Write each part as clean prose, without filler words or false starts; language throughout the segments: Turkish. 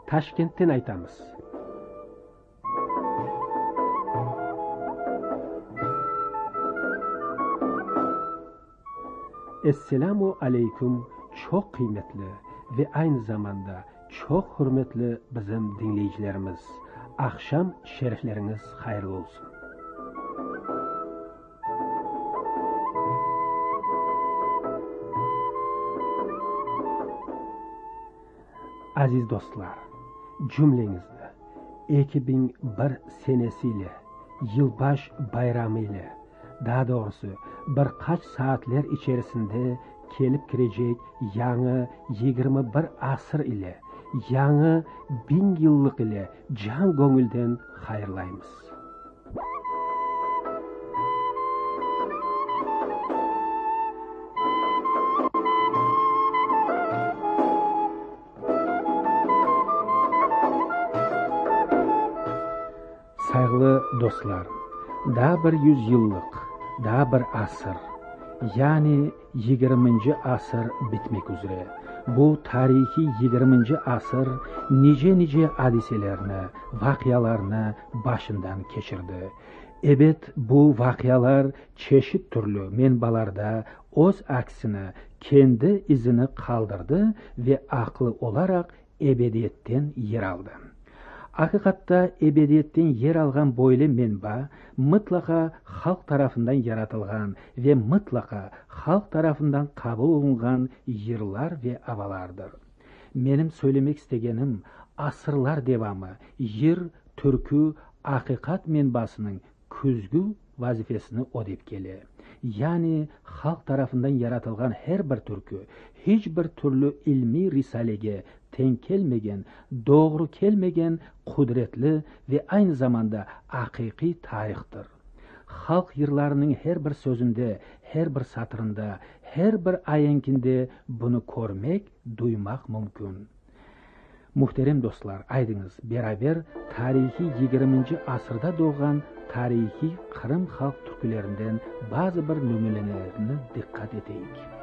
Toshkentdan aytamiz. Assalomu alaykum çok kıymetli ve aynı zamanda çok hürmetli bizim dinleyicilerimiz. Akşam şerifleriniz hayırlı olsun. Aziz dostlar, cümlenizde 2001 senesiyle, yılbaş bayramı ile, daha doğrusu birkaç saatler içerisinde kelip girecek yanı 21 asır ile, yanı 1000 yıllık ile can gönülden hayırlayımız. Saygılı dostlar, daha bir 100 yıllık, daha bir asır, yani 20. asır bitmek üzere. Bu tarihi 20. asır nice hadiselerini, vakiyalarını başından geçirdi. Evet, bu vakiyalar çeşit türlü menbalarda öz aksini, kendi izini kaldırdı ve aklı olarak ebediyetten yer aldı. Hakikatte ebediyetten yer algan böyle menba mutlaka halk tarafından yaratılgan ve mutlaka halk tarafından kabul olungan yıllar ve avalardır. Benim söylemek istegenim asırlar devamı yer türkü hakikat menbasının küzgü vazifesini odep gele. Yani halk tarafından yaratılgan her bir türkü hiçbir türlü ilmi risalege ten kelmegen, doğru kelmegen kudretli ve aynı zamanda hakiki tarihtir. Halk yırlarının her bir sözünde, her bir satırında, her bir ayenkinde bunu görmek, duymak mümkün. Muhterem dostlar, aydınız beraber tarihi 20. asırda doğan tarihi Kırım halk türkülerinden bazı bir nümunelerini dikkat edeyik.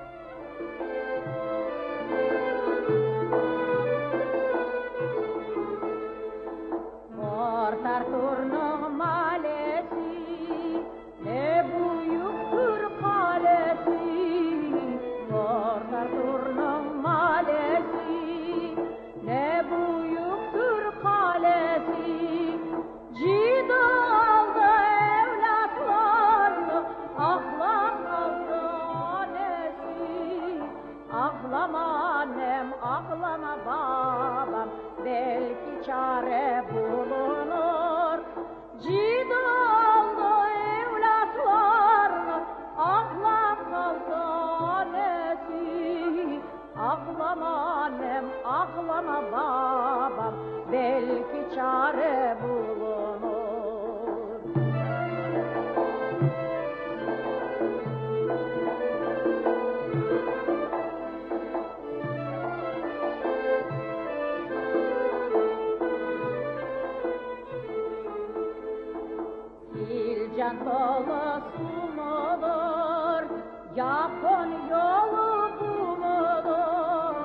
Ağlama babam, belki çare bulunur. Cid oldu evlatlarla, ağlam kaldı nesi. Ağlama annem, ağlama babam, belki çare bulunur. Can dolasım olur, yakın yolu bulunur.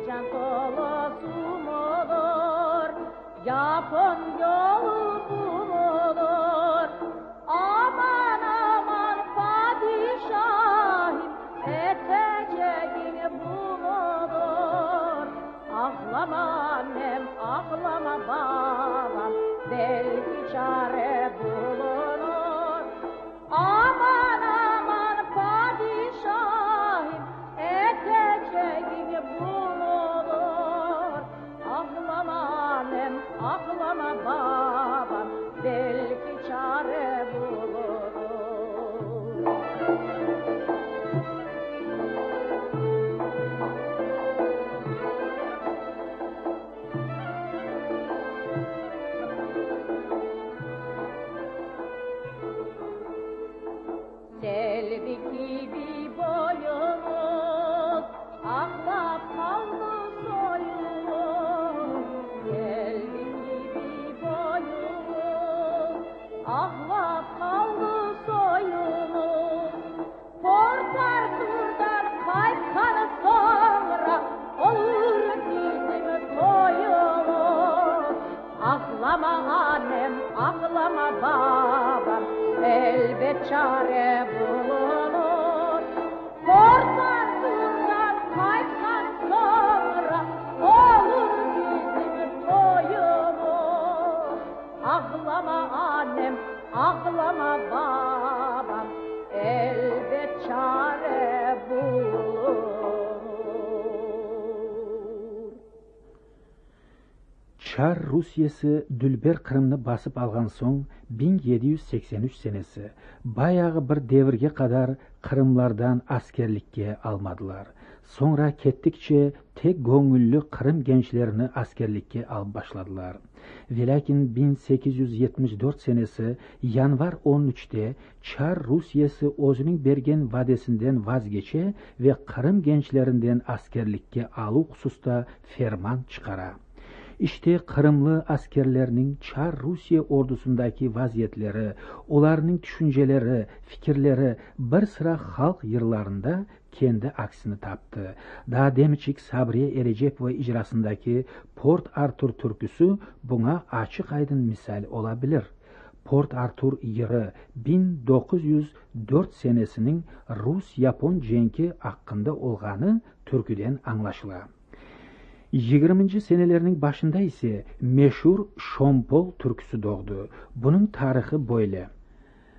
Can dolasım olur, yakın yolu bulunur. Aman aman padişahım, eteceğin bulunur. Ağlama annem, ağlama babam, belki çare bulunur. Aman aman padişahım, eteceğin bulunur. Ağlama annem, ağlama çare bulunur. Portman durdan kaytkan sonra olur bizim toyumuz. Ağlama annem, ağlama babam, elbet çare bulunur. Çar Rusiyasi Dülber Qrimni basıp algan soň 1783 senesi bayağı bir devirge kadar Qrimlardan askerlikке almadılar. Sonra kettikçe tek göngüllü Qrim gençlerini askerlikке alıp başladılar. Velakin 1874 senesi yanvar 13'te Çar Rusiyasi özünün bergen vadesinden vazgeçe ve Qrim gençlerinden askerlikке alı hususta ferman çıkara. İşte Kırımlı askerlerinin Çar Rusiya ordusundaki vaziyetleri, onlarının düşünceleri, fikirleri bir sıra halk yırlarında kendi aksini taptı. Daha demiçik Sabriye Erecepova icrasındaki Port Arthur türküsü buna açık aydın misal olabilir. Port Arthur yırı 1904 senesinin Rus-Yapon cengi hakkında olganı türküden anlaşıla. 20. senelerinin başında ise meşhur Şompol türküsü doğdu. Bunun tarihi böyle.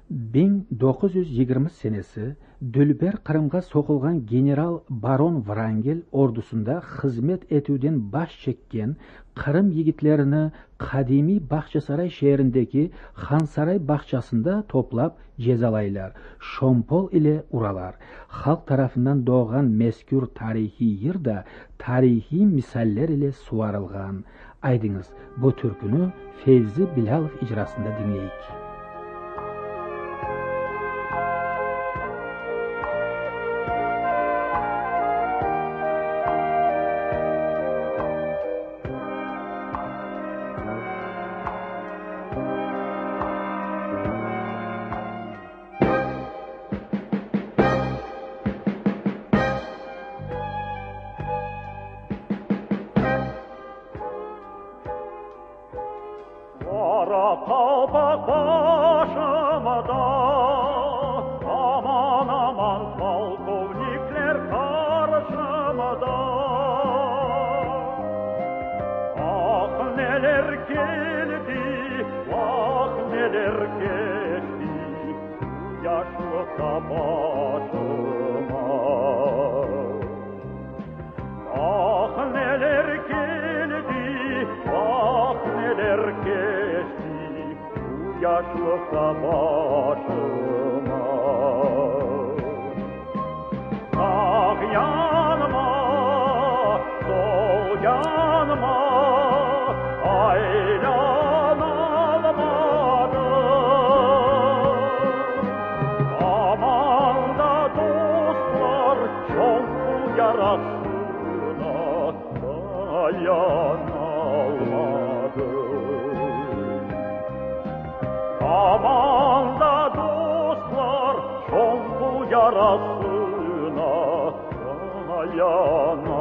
1920 senesi Dülber Qrimga sokulgan general Baron Wrangel ordusunda hizmet etüden baş çekken Qrim yigitlerini kadimi Bahçesaray şehrindeki Hansaray bahçesinde toplap cezalaylar. Şompol ile uralar. Halk tarafından doğan meskür tarihi yırda tarihi misaller ile suvarılgan. Aydınız bu türkünü Fevzi Bilalov icrasında dinleyik. Kalpak başıma da aman aman polkovnikler karşıma da. Ah neler geldi, ah neler geçti yaşlıkta başıma. Ah neler geldi, ah neler geçti yaşlıkta başıma. Sağ yanıma, sol yanıma aylan almadı. Aman da dostlar çok bu yarasına dayanamadı. Aman da dostlar son bu yarasına dayanamadı.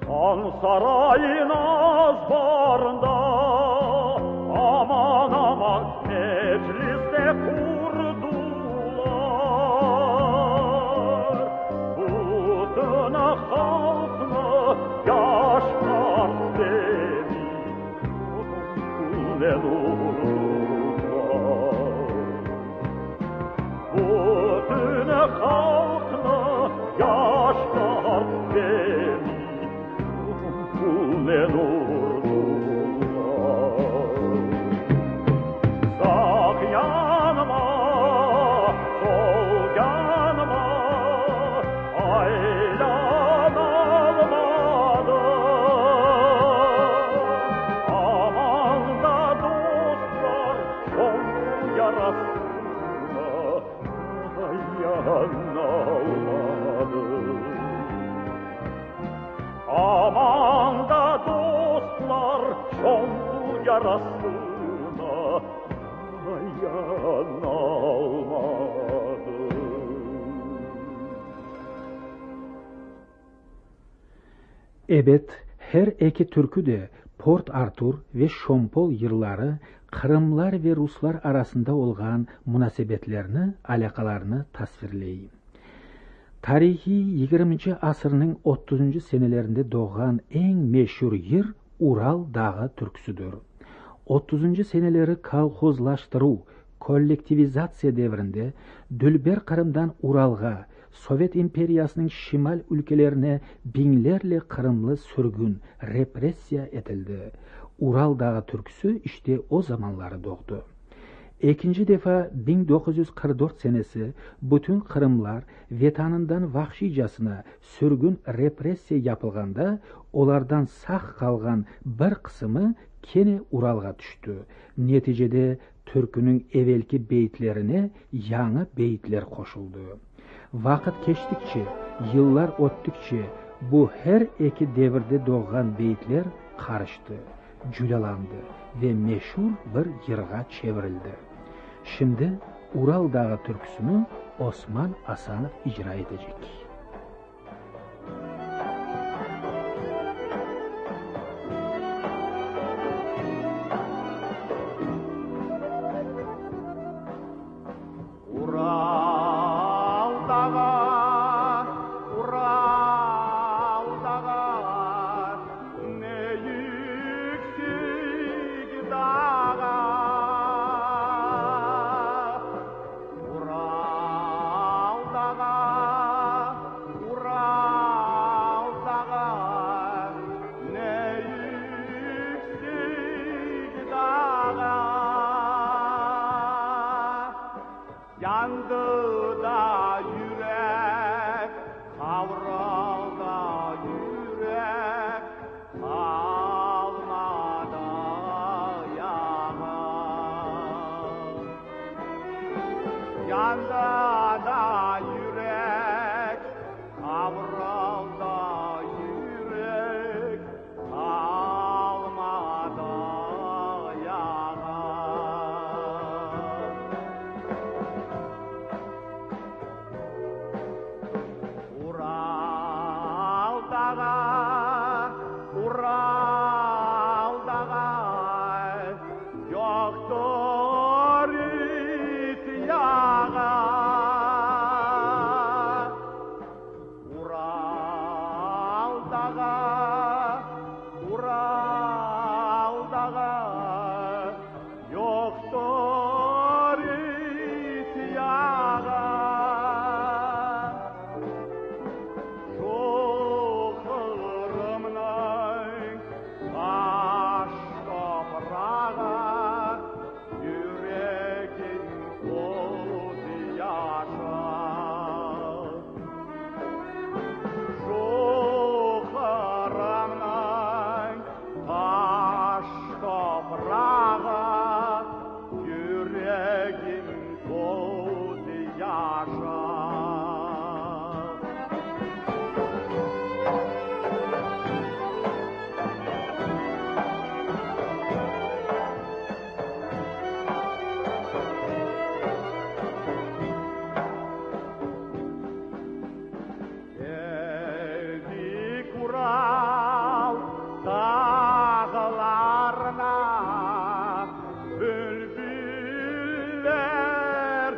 Han sarayın azbarında aman aman mecliste kurdular. Bütün halkını yaşlar dedi. Bütün halkını yaşlar beni ne nurlar. Sağ yanıma, sol yanıma aylan almadı. Aman da dostlar son yarasına dayanamadı. Aman da dostlar son yarasına dayanamadı. Evet, her iki türkü de Port Artur ve Şompol yılları Kırımlar ve Ruslar arasında olan münasebetlerini, alakalarını tasvirleyeyim. Tarihi 20. asırның 30. senelerinde doğan en meşhur yer Ural Dağı türküsüdür. 30. seneleri kolxozlaştırу, kollektivizasiya devrinde Dülber Kırım'dan Ural'a, Sovet imperiyasının şimal ülkelerine binlerle Kırımlı sürgün, repressiya etildi. Ural Dağı türküsü işte o zamanları doğdu. İkinci defa 1944 senesi bütün Kırımlar vetanından vahşicasına sürgün repressiya yapılganda onlardan sağ kalgan bir kısmı kene Ural'a düştü. Neticede türkünün evvelki beyitlerine yanı beyitler koşuldu. Vakit geçtikçe, yıllar öttükçe bu her iki devirde doğan beyitler karıştı, cülalandı ve meşhur bir yırğa çevrildi. Şimdi Ural Dağı türküsünü Osman Asanov icra edecek. Yandı da yürek, kavruldu yürek, kalmadı yağa. Yandı da yürek, kavruldu yürek, kalmadı yağa. Ural Dağı, yoktur ityağa. Ural Dağı, yoktur ityağa. Ural dağlarına bülbüller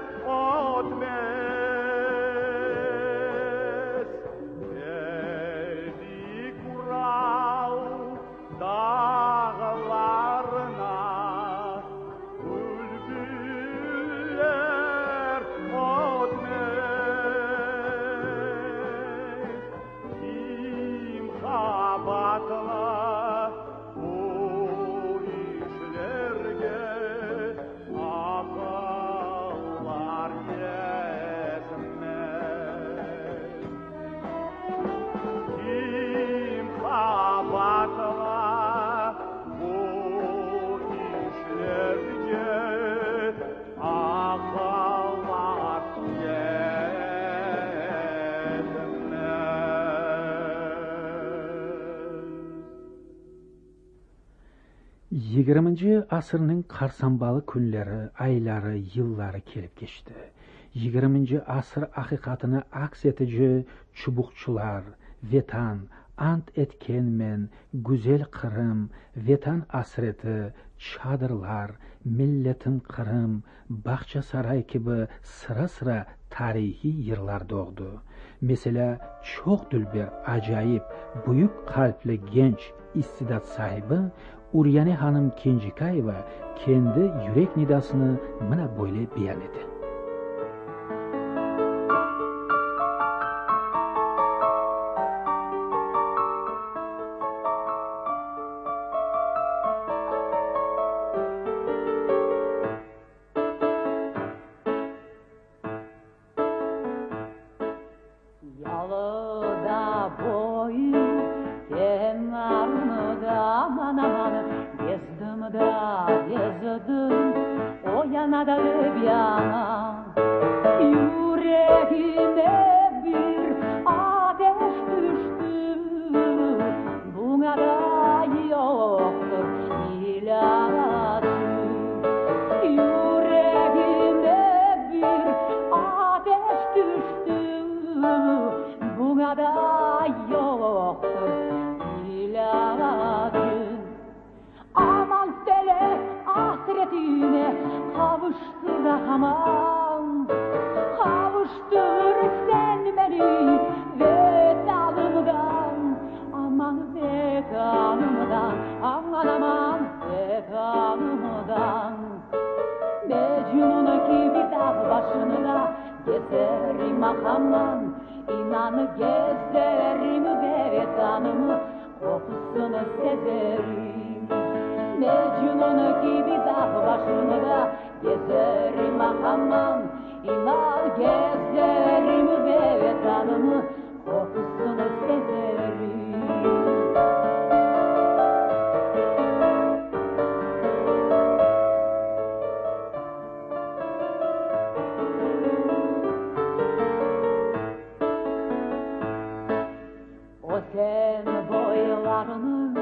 ötmez. Geldik Ural dağlarına bülbüller ötmez. Batla bu işlerge akıllar yetmez. Kim batla bu işlerge akıllar Yigirminci asırның qarsambalı günleri, ayları, yılları kelip geçti. 20. asır haqiqatini aks etici çubukçular, vetan, ant etkenmen güzel Kırım, vetan asreti, çadırlar, milletin Kırım, Bahçesaray gibi sıra sıra tarihi yerler doğdu. Mesela çok dülber, acayip, büyük kalpli genç istidat sahibi Uryani Hanım Kencikayeva kendi yürek nidasını bana böyle beyan etti. Yalıda boyu kenarında aman aman gezdim da gezdim o yana da bir yana yüreğime bir ateş düştü buna da yoktur ilacı yüreğime bir ateş düştü buna da yoktur ilacın. Aman felek hasretine kavuştur aman, kavuştur sen beni vetanımdan, aman vetanımdan, aman aman vetanımdan. Mecnun gibi dağ başında gezerim aman, İnan gezerim vetanımı, kokusunu sezerim. Mecnun gibi dağ başında gezerim aman, İnan gezerim vetanımı, kokusunu sezerim. O sen boylarını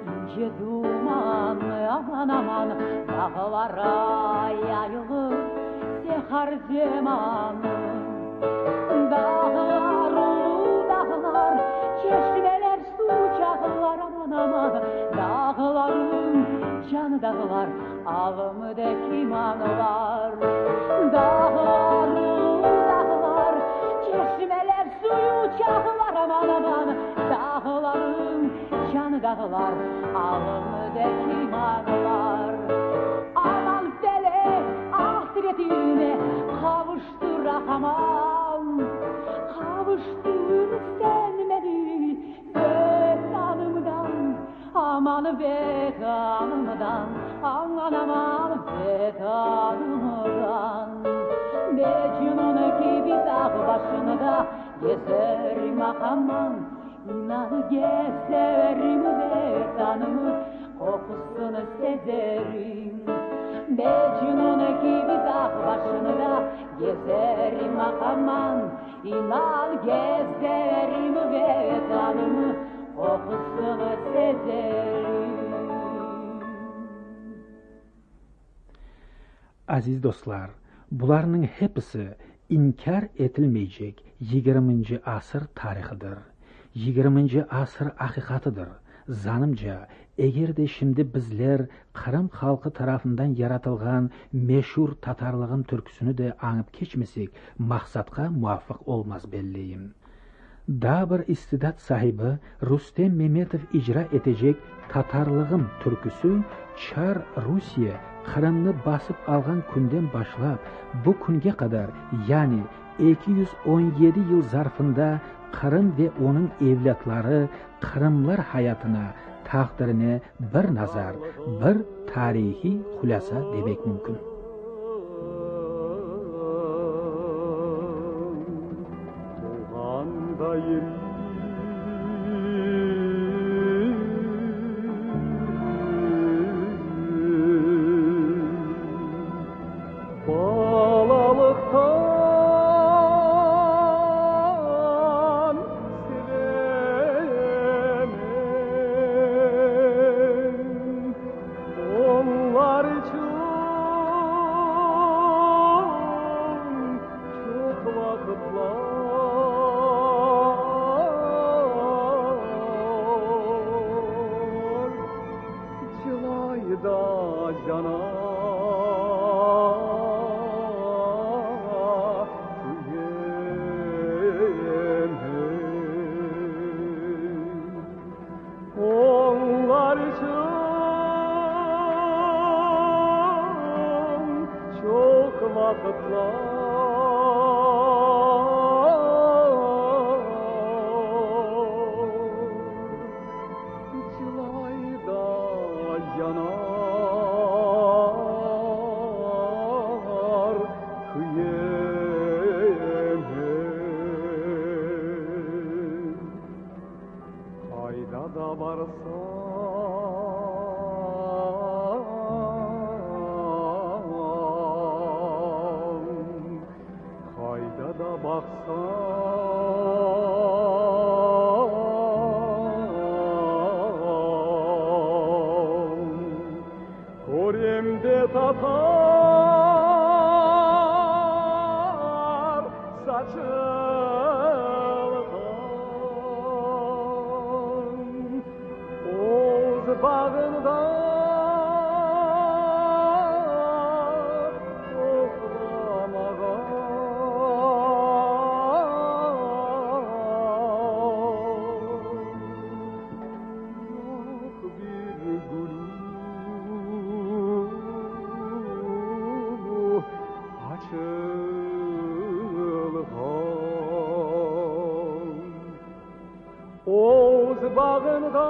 ince dumanlı aman aman dağlara yayılır sehar zamanı. Dağlar ulu dağlar, çeşmeler su çağlar aman aman. Dağların canı dağlar, alımdaki manlar. Dağlar ulu dağlar, çeşmeler suyu çağlar aman aman. Dağların canı dağlar, alımdaki manlar. Aman felek hasretine kavuştur aman, kavuştur sen beni vetanımdan, aman vetanımdan, aman aman vetanımdan. Mecnun gibi dağ başında gezerim aman, İnan gezerim vetanımı, kokusunu sezerim. Mecnun gibi dağ başında gezerim aman, İnan gezerim vetanımı, kokusunu sezerim. Aziz dostlar, bularning hepsi inkar etilmeyecek 20. asır tarihidir. 20. asır hakikatidir. Zanımca, egerde şimdi bizler Kırım halkı tarafından yaratılgan meşhur Tatarlığın türküsünü de anıp geçmesek maksatga muvaffak olmaz belliyim. Daha bir istidat sahibi Rustem Mehmetov icra edecek Tatarlığım türküsü Çar Rusya Kırım'ını basıp algan günden başlap bu günge kadar yani 217 yıl zarfında Kırım ve onun evlatları Kırımlar hayatına, takdirine bir nazar, bir tarihi hulasa demek mümkün. Onlar için çok vakitler Çılayda yanar kıyım Hayda da varsan Hayda da baksan Korimde tatar saçıldan Oğuz bağında Yok bir gülü açılgan Oğuz bağında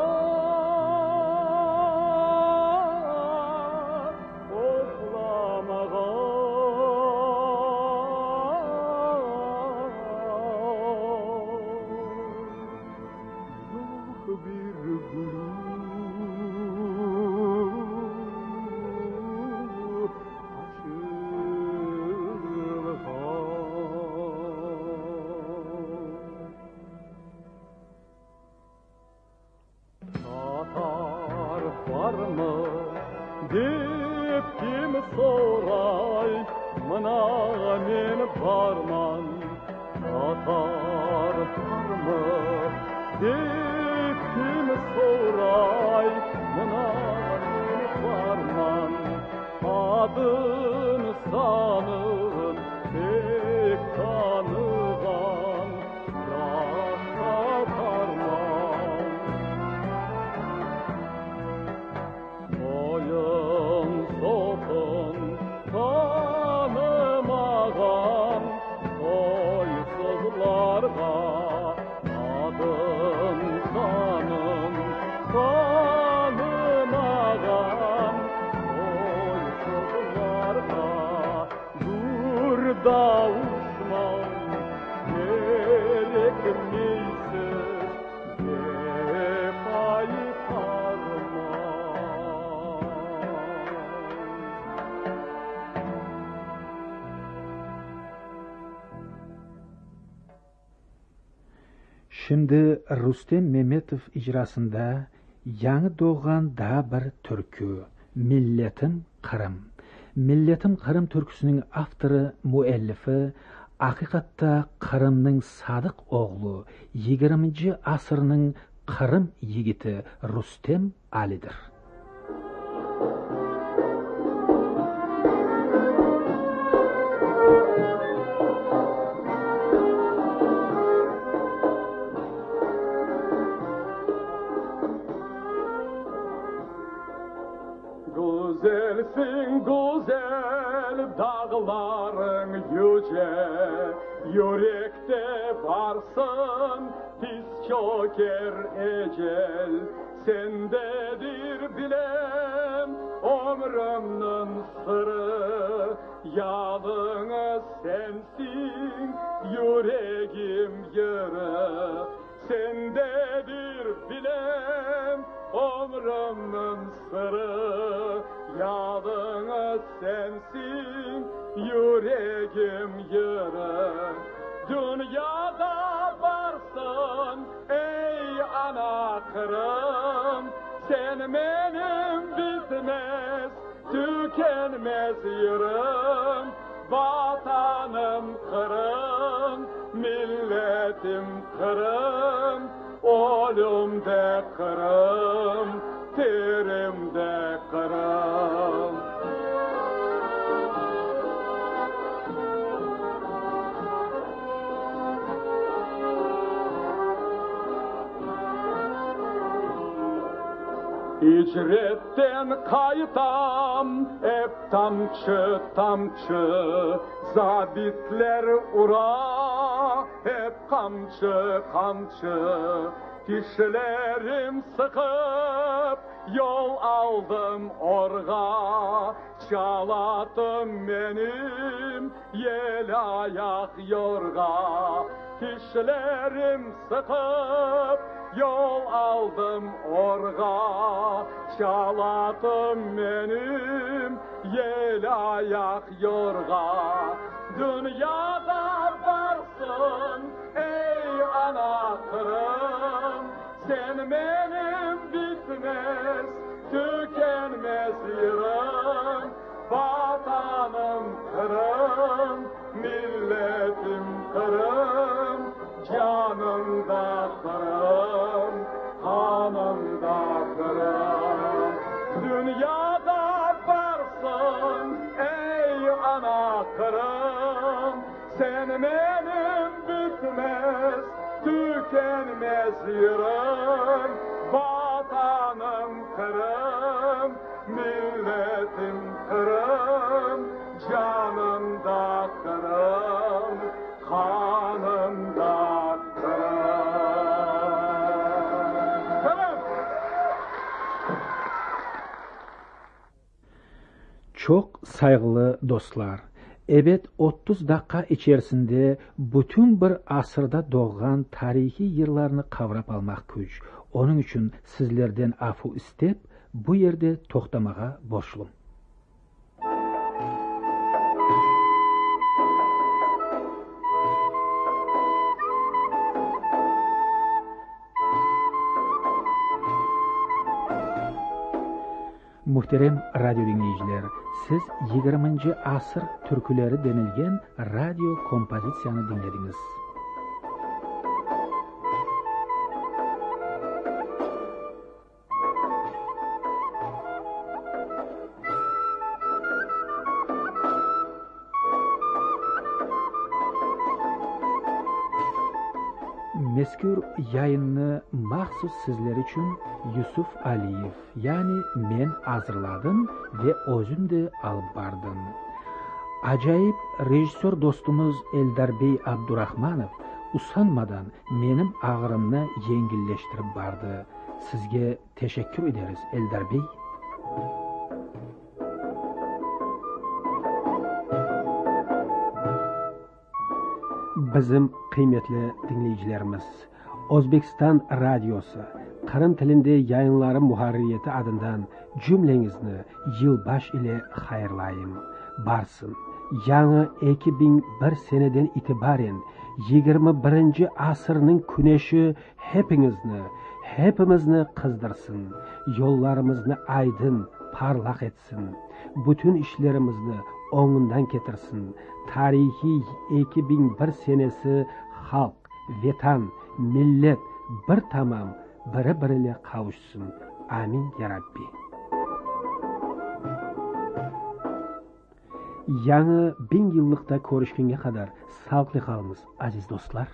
Yok bir gülü Tatar var mı deyip kim soray Mına men barman Tatar var mı deyip kim soray Mına men barman Adın sanın tek tanıgan Yaşa tarman Soyun sopun tanımagan Soysuzlarga adın sanın tanımagan Soysuzlarga burada uçman gerekmeysiz Cefayı Şimdi Rustem Mehmetov icrasında yangi doğan daha bir türkü Milletim Kırım. Milletim Kırım türküsünün avtori, muallifi haqiqatda Kırımның sadiq oğlu 20 asırның Kırım yigiti Rustem Ali'dir. Güzelsin güzel dağların yüce Yürekte varsın tiz çöker ecel Sendedir bilem ömrümnün sırrı Yadını sensin yüreğim yürü Sendedir bilem ömrümnün sırrı Yadını sensin yüreğim yürü Dünyada varsın ey ana Kırım Sen benim bitmez tükenmez yürüm Vatanım Kırım milletim Kırım Ölümde Kırım terimde Kırım Hicretten kaytam hep tamçı tamçı, zabitler ura hep kamçı kamçı. Dişlerim sıkıp yol aldım orga, çaladım benim yel ayak yorga. Dişlerim sıkıp yol aldım orga, çaladım benim yel ayak yorga. Dünyada varsın ey ana kırım, sen benim bitmez tükenmez yırım. Vatanım Kırım, milletim Kırım, canım da Kırım, kanım da Kırım. Dünyada varsın ey ana Kırım, sen benim bitmez tükenmez yırım. Vatanım Kırım, milletim Kırım, canım da Kırım, kanım da Kırım. Çok saygılı dostlar, evet 30 dakika içerisinde bütün bir asırda doğan tarihi yıllarını kavrap almak güç. Onun için sizlerden afu istep bu yerde toxtamağa borçlum. Muhterem radyo dinleyiciler, siz 20. asır türküleri denilgen radyo kompozisyonu dinlediniz. Mezkur yayını mahsus sizler için Yusuf Aliyev, yani men hazırladım ve özüm de alıp bardım. Acayip rejissör dostumuz Eldar Bey Abdurrahmanov usanmadan benim ağrımını yengilleştirip bardı. Sizge teşekkür ederiz Eldar Bey. Bizim kıymetli dinleyicilerimiz, Özbekistan Radyosu Kırım tilinde yayınları muharriyeti adından cümlenizni yılbaş ile hayırlayım. Barsın, yanı 2001 seneden itibaren 21. asırının güneşi hepimizni kızdırsın. Yollarımızı aydın, parlak etsin. Bütün işlerimizni onundan getirsin. Tarihi 2001 senesi halk, vatan, millet bir tamam biri-biriyle kavuşsun. Amin ya Rabbi. Yanı 1000 yıllıkta görüşkenge kadar sağlıklı kalınız aziz dostlar.